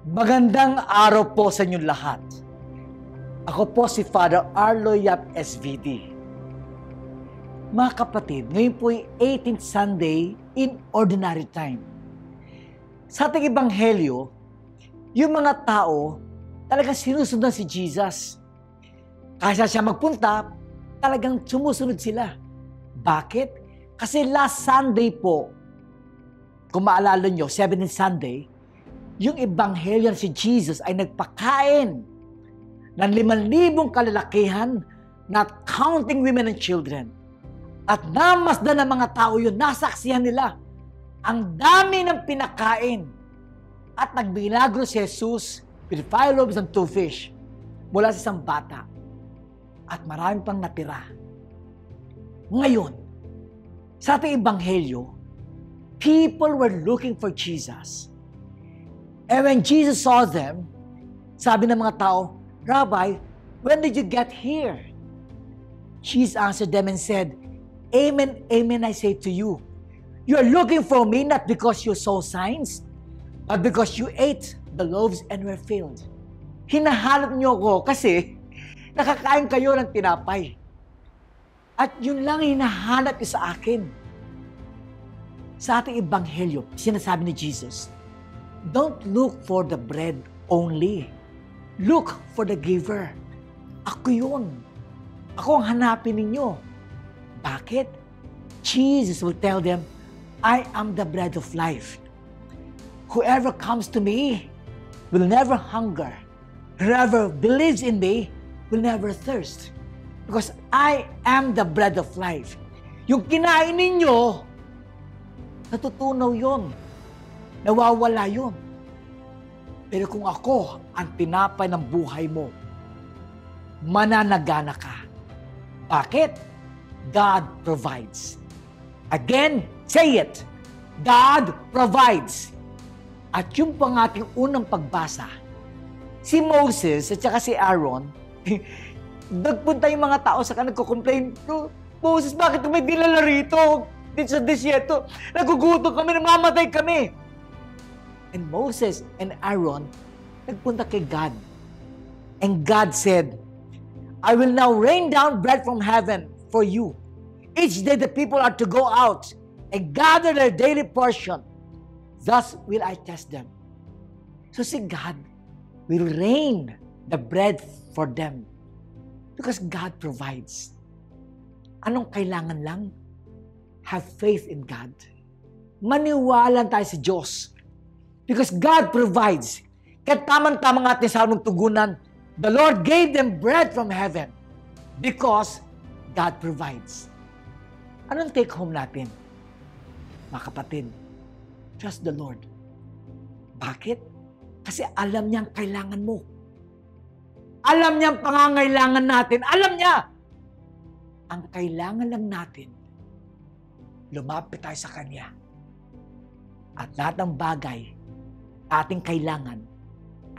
Magandang araw po sa inyong lahat. Ako po si Father Arlo Yap SVD. Mga kapatid, ngayon po ay 18th Sunday in Ordinary Time. Sa ating Ebanghelyo, yung mga tao talagang sinusundan si Jesus. Kaya siya magpunta, talagang sumusunod sila. Bakit? Kasi last Sunday po, kung maalala nyo, 17th Sunday, yung Ebanghelyo si Jesus ay nagpakain ng 5,000 kalalakihan, not counting women and children. At namasdan ng mga tao yun, nasaksihan nila. Ang dami ng pinakain. At nagbilagro si Jesus with 5 loaves and 2 fish mula sa isang bata. At marami pang natira. Ngayon, sa ating Ebanghelyo, people were looking for Jesus. And when Jesus saw them, sabi ng mga tao, Rabbi, when did you get here? Jesus answered them and said, Amen, amen, I say to you. You are looking for me not because you saw signs, but because you ate the loaves and were filled. Hinahanap niyo ko kasi nakakain kayo ng tinapay. At yun lang hinahanap niyo sa akin. Sa ating Ebanghelyo, sinasabi ni Jesus, don't look for the bread only. Look for the giver. Ako yun. Ako ang hanapin ninyo. Bakit? Jesus will tell them, I am the bread of life. Whoever comes to me will never hunger. Whoever believes in me will never thirst. Because I am the bread of life. Yung kinain ninyo, natutunaw yun. Nawawala yun. Pero kung ako ang tinapay ng buhay mo, mananagana ka. Bakit? God provides. Again, say it. God provides. At yung pang ating unang pagbasa, si Moses at saka si Aaron, nagpunta yung mga tao sa kanila, nagko-complain, Moses, bakit kami dinala rito? Dito sa desierto, nagugutom kami, namamatay kami. And Moses and Aaron nagpunta kay God. And God said, I will now rain down bread from heaven for you. Each day the people are to go out and gather their daily portion. Thus will I test them. So si God will rain the bread for them. Because God provides. Anong kailangan lang? Have faith in God. Maniwala tayo sa Diyos. Because God provides. Kaya tamang-tama nga ating salmong tugunan, the Lord gave them bread from heaven because God provides. Anong take home natin? Mga kapatid, trust the Lord. Bakit? Kasi alam niya ang kailangan mo. Alam niya ang pangangailangan natin. Alam niya! Ang kailangan lang natin, lumapit tayo sa Kanya. At lahat ng bagay ating kailangan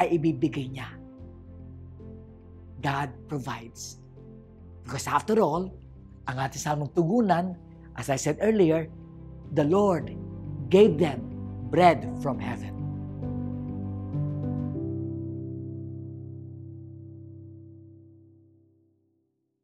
ay ibibigay niya. God provides. Because after all, ang ating salmong tugunan, as I said earlier, the Lord gave them bread from heaven.